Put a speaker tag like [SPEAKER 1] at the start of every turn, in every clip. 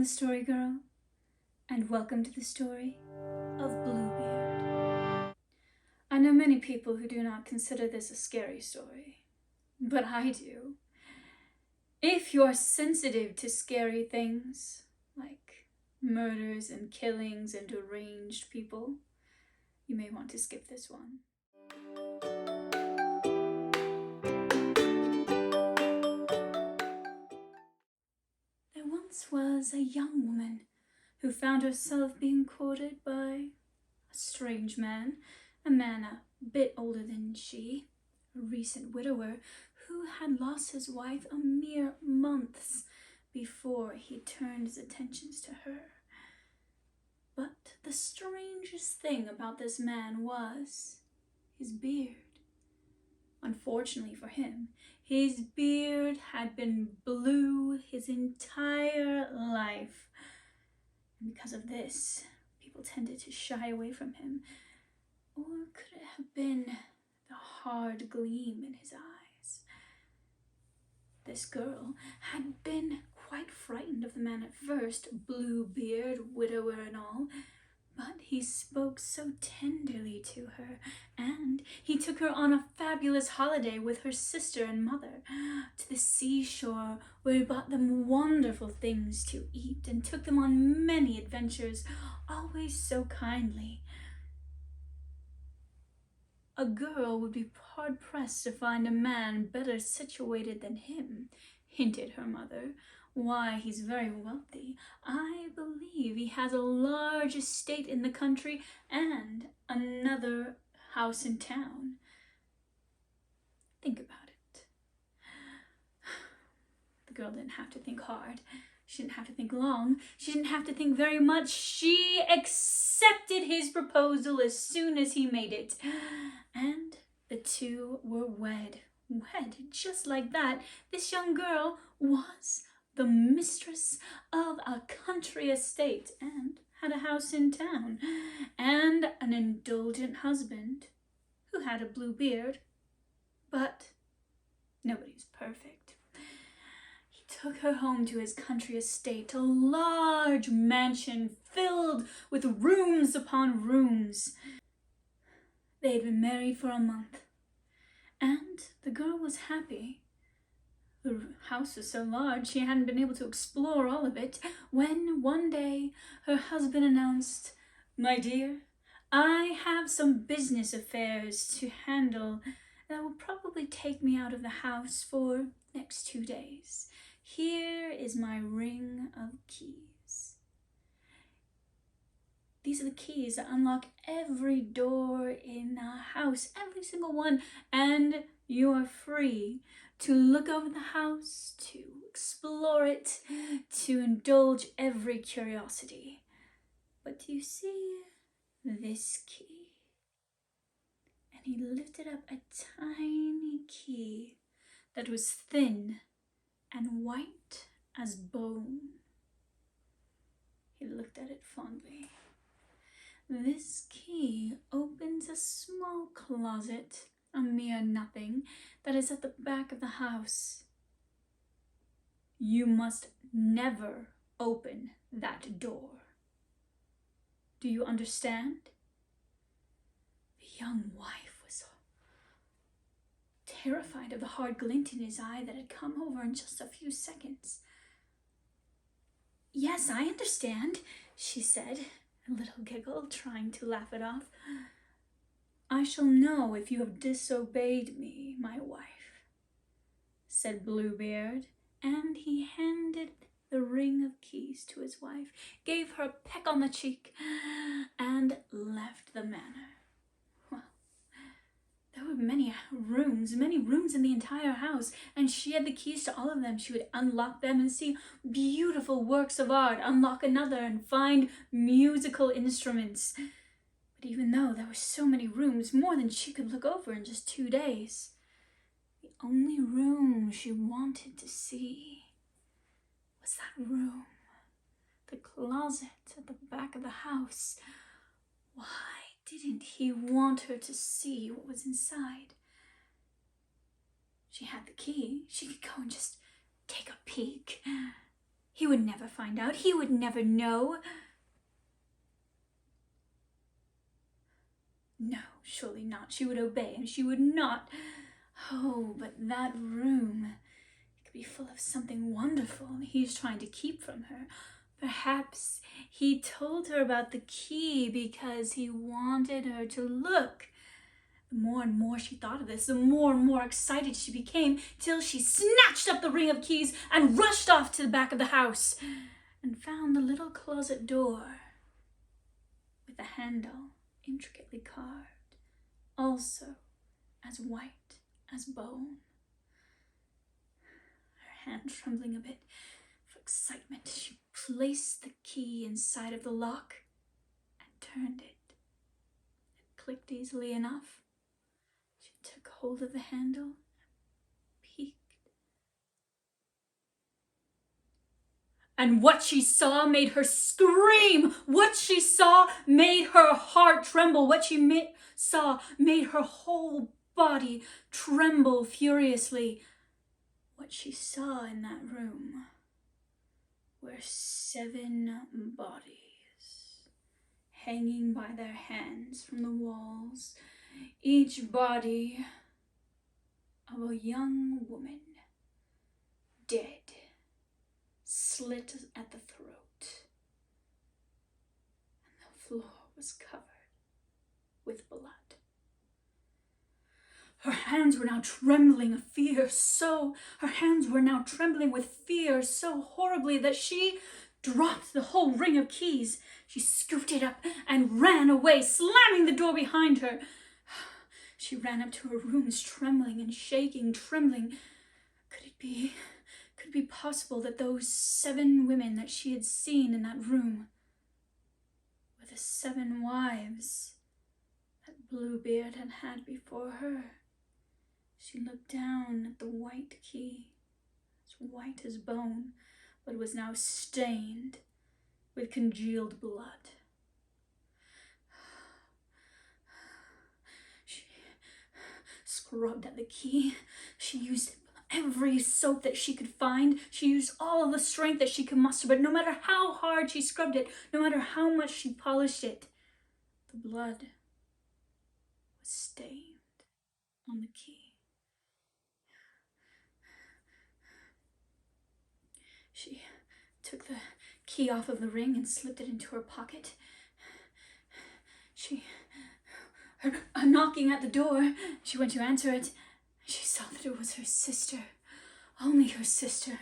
[SPEAKER 1] Story Girl, and welcome to the story of Bluebeard. I know many people who do not consider this a scary story, but I do. If you're sensitive to scary things, like murders and killings and deranged people, you may want to skip this one. There once was a young woman who found herself being courted by a strange man, a man a bit older than she, a recent widower who had lost his wife a mere months before he turned his attentions to her. But the strangest thing about this man was his beard. Unfortunately for him, his beard had been blue his entire life. And because of this, people tended to shy away from him. Or could it have been the hard gleam in his eyes? This girl had been quite frightened of the man at first, Bluebeard, widower and all, but he spoke so tenderly to her, and he took her on a fabulous holiday with her sister and mother to the seashore, where he bought them wonderful things to eat and took them on many adventures, always so kindly. A girl would be hard-pressed to find a man better situated than him, hinted her mother. Why, he's very wealthy. I believe he has a large estate in the country and another house in town. Think about it. The girl didn't have to think hard. She didn't have to think long. She didn't have to think very much. She accepted his proposal as soon as he made it. And the two were wed. Wed, just like that. This young girl was the mistress of a country estate and had a house in town, and an indulgent husband who had a blue beard. But nobody's perfect. He took her home to his country estate, a large mansion filled with rooms upon rooms. They had been married for a month, and the girl was happy. The house was so large she hadn't been able to explore all of it, when one day her husband announced, "My dear, I have some business affairs to handle that will probably take me out of the house for the next 2 days. Here is my ring of keys. These are the keys that unlock every door in the house, every single one, and you are free to look over the house, to explore it, to indulge every curiosity. But do you see this key?" And he lifted up a tiny key that was thin and white as bone. He looked at it fondly. This key opens a small closet, a mere nothing, that is at the back of the house. You must never open that door. Do you understand? The young wife was terrified of the hard glint in his eye that had come over in just a few seconds. "Yes, I understand," she said, a little giggle, trying to laugh it off. "I shall know if you have disobeyed me, my wife," said Bluebeard, and he handed the ring of keys to his wife, gave her a peck on the cheek, and left the manor. Well, there were many rooms in the entire house, and she had the keys to all of them. She would unlock them and see beautiful works of art, unlock another and find musical instruments. But even though there were so many rooms, more than she could look over in just 2 days, the only room she wanted to see was that room, the closet at the back of the house. Why didn't he want her to see what was inside? She had the key. She could go and just take a peek. He would never find out. He would never know. No, surely not. She would obey him. She would not. Oh, but that room, it could be full of something wonderful he's trying to keep from her. Perhaps he told her about the key because he wanted her to look. The more and more she thought of this, the more and more excited she became, till she snatched up the ring of keys and rushed off to the back of the house and found the little closet door with the handle intricately carved, also as white as bone. Her hand trembling a bit for excitement, she placed the key inside of the lock and turned it. It clicked easily enough. She took hold of the handle, peeked. And what she saw made her scream. What she saw made her heart tremble. What she saw made her whole body tremble furiously. What she saw in that room were 7 bodies hanging by their hands from the walls, each body of a young woman, dead, slit at the throat, and the floor was covered with blood. Her hands were now trembling with fear so horribly that she dropped the whole ring of keys. She scooped it up and ran away, slamming the door behind her. She ran up to her rooms, trembling and shaking, trembling. Could it be possible that those 7 women that she had seen in that room were the 7 wives that Bluebeard had had before her? She looked down at the white key, as white as bone, but it was now stained with congealed blood. She scrubbed at the key. She used every soap that she could find. She used all of the strength that she could muster, but no matter how hard she scrubbed it, no matter how much she polished it, the blood was stained on the key. She took the key off of the ring and slipped it into her pocket. She heard a knocking at the door. She went to answer it. She saw that it was her sister, only her sister.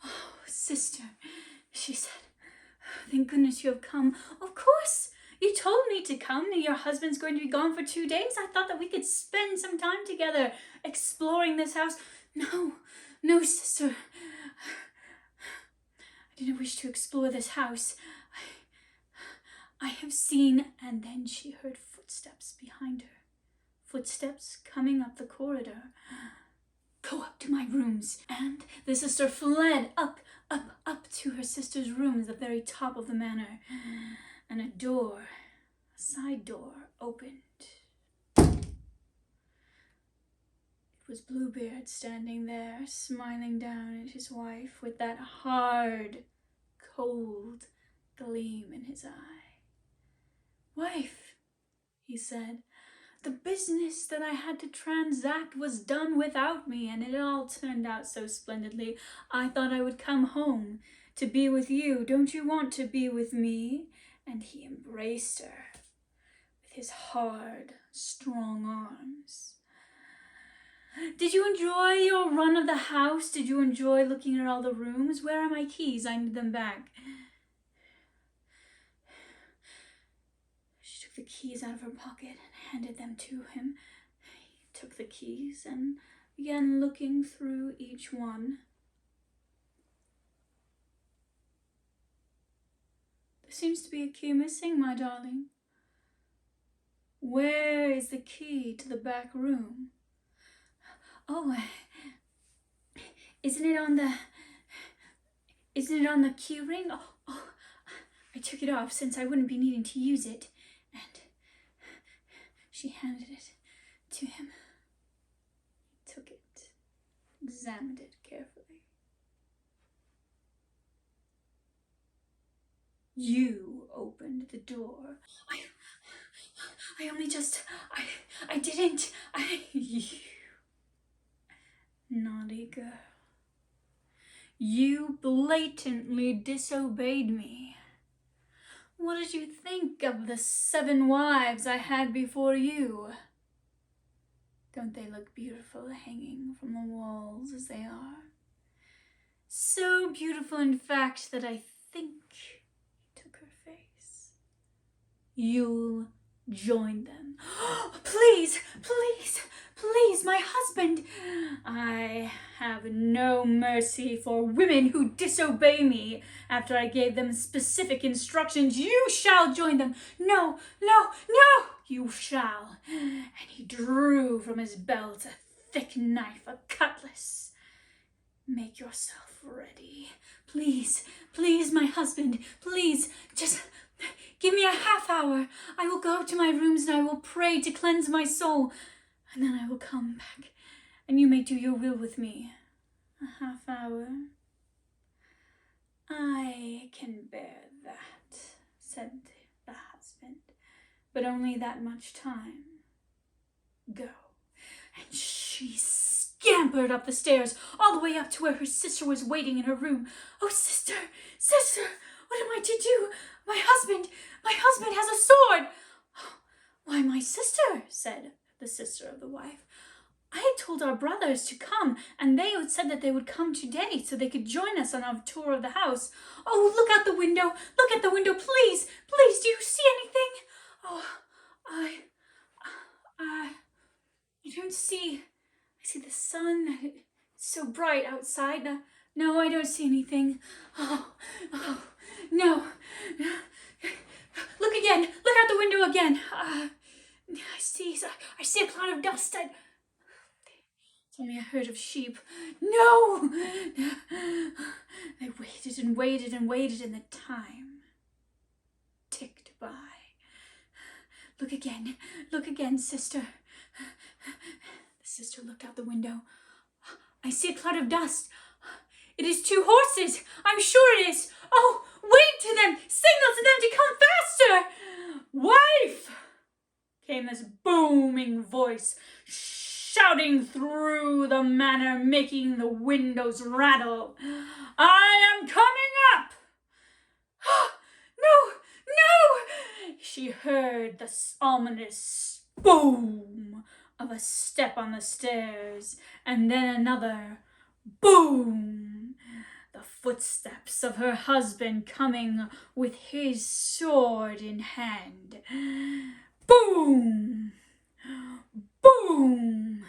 [SPEAKER 1] Oh, sister, she said, thank goodness you have come. Of course, you told me to come. Your husband's going to be gone for 2 days. I thought that we could spend some time together exploring this house. No, sister. I didn't wish to explore this house. I have seen, and then she heard footsteps behind her. Footsteps coming up the corridor. Go up to my rooms. And the sister fled up to her sister's room at the very top of the manor. And a door, a side door, opened. It was Bluebeard standing there, smiling down at his wife with that hard, cold gleam in his eye. Wife, he said, the business that I had to transact was done without me, and it all turned out so splendidly. I thought I would come home to be with you. Don't you want to be with me? And he embraced her with his hard, strong arms. Did you enjoy your run of the house? Did you enjoy looking at all the rooms? Where are my keys? I need them back. She took the keys out of her pocket and handed them to him. He took the keys and began looking through each one. There seems to be a key missing, my darling. Where is the key to the back room? Oh, isn't it on the key ring? Oh, I took it off since I wouldn't be needing to use it. And she handed it to him. He took it, examined it carefully. You opened the door. I only just, I didn't, you naughty girl. You blatantly disobeyed me. What did you think of the 7 wives I had before you? Don't they look beautiful hanging from the walls as they are? So beautiful, in fact, that I think he took her face. You'll join them. Please, please, please, my husband. I have no mercy for women who disobey me after I gave them specific instructions. You shall join them. No, no, no, you shall. And he drew from his belt a thick knife, a cutlass. Make yourself ready. Please, please, my husband, please, just give me a half hour. I will go up to my rooms and I will pray to cleanse my soul. And then I will come back and you may do your will with me. A half hour? I can bear that, said the husband, but only that much time. Go. And she scampered up the stairs, all the way up to where her sister was waiting in her room. Oh, sister, sister, what am I to do? My husband has a sword. Why, my sister, said the sister of the wife. I had told our brothers to come, and they had said that they would come today so they could join us on our tour of the house. Oh, look out the window, please, please, do you see anything? Oh, I don't see. I see the sun. It's so bright outside. No, I don't see anything. Oh, no. Look again. Look out the window again. I see a cloud of dust. It's only a herd of sheep. No! I waited and waited and waited, and the time ticked by. Look again, sister. The sister looked out the window. I see a cloud of dust. It is 2 horses. I'm sure it is. Oh, wave to them. Signal to them to come faster. Wife, came this booming voice, shouting through the manor, making the windows rattle. I am coming up. No, no. She heard the ominous boom of a step on the stairs, and then another boom. The footsteps of her husband coming with his sword in hand. Boom! Boom!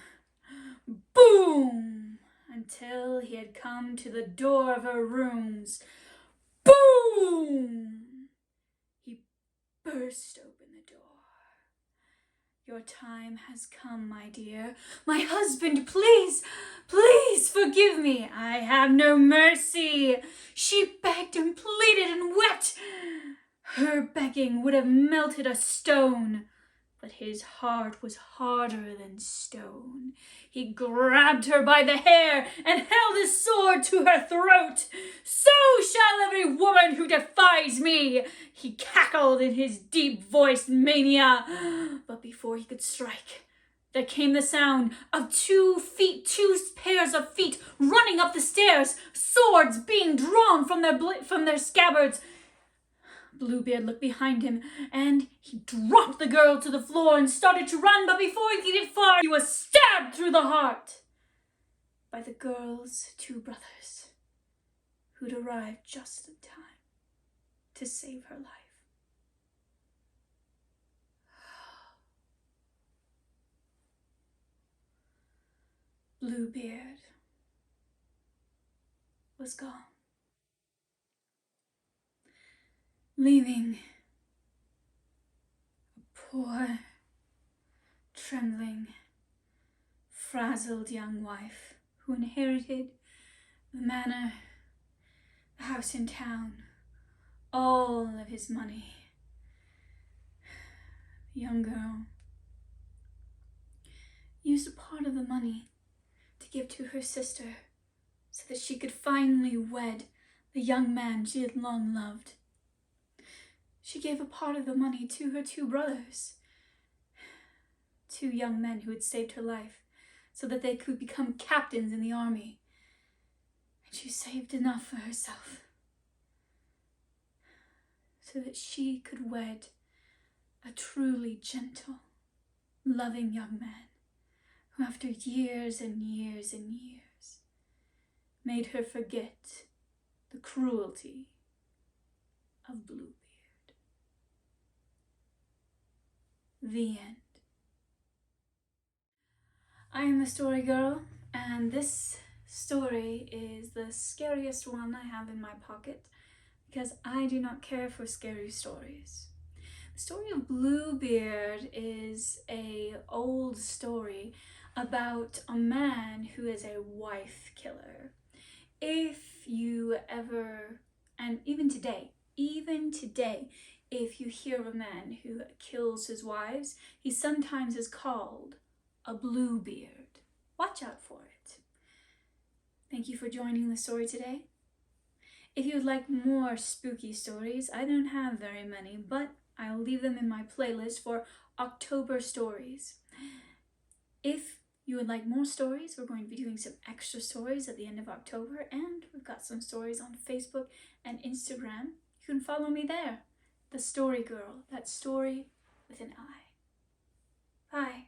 [SPEAKER 1] Boom! Until he had come to the door of her rooms. Boom! He burst open the door. Your time has come, my dear. My husband, please, please forgive me. I have no mercy. She begged and pleaded and wept. Her begging would have melted a stone, but his heart was harder than stone. He grabbed her by the hair and held his sword to her throat. So shall every woman who defies me, he cackled in his deep-voiced mania. But before he could strike, there came the sound of 2 pairs of feet running up the stairs, swords being drawn from their scabbards. Bluebeard looked behind him, and he dropped the girl to the floor and started to run, but before he could get far, he was stabbed through the heart by the girl's 2 brothers, who'd arrived just in time to save her life. Bluebeard was gone, leaving a poor, trembling, frazzled young wife who inherited the manor, the house in town, all of his money. The young girl used a part of the money to give to her sister so that she could finally wed the young man she had long loved. She gave a part of the money to her 2 brothers, 2 young men who had saved her life, so that they could become captains in the army. And she saved enough for herself so that she could wed a truly gentle, loving young man who, after years and years and years, made her forget the cruelty of Bluebeard. The end. I am the Story Girl, and this story is the scariest one I have in my pocket because I do not care for scary stories. The story of Bluebeard is an old story about a man who is a wife killer. If you ever, and even today, if you hear of a man who kills his wives, he sometimes is called a Bluebeard. Watch out for it. Thank you for joining the story today. If you would like more spooky stories, I don't have very many, but I'll leave them in my playlist for October stories. If you would like more stories, we're going to be doing some extra stories at the end of October, and we've got some stories on Facebook and Instagram. You can follow me there. The Story Girl. That's story with an I. Bye.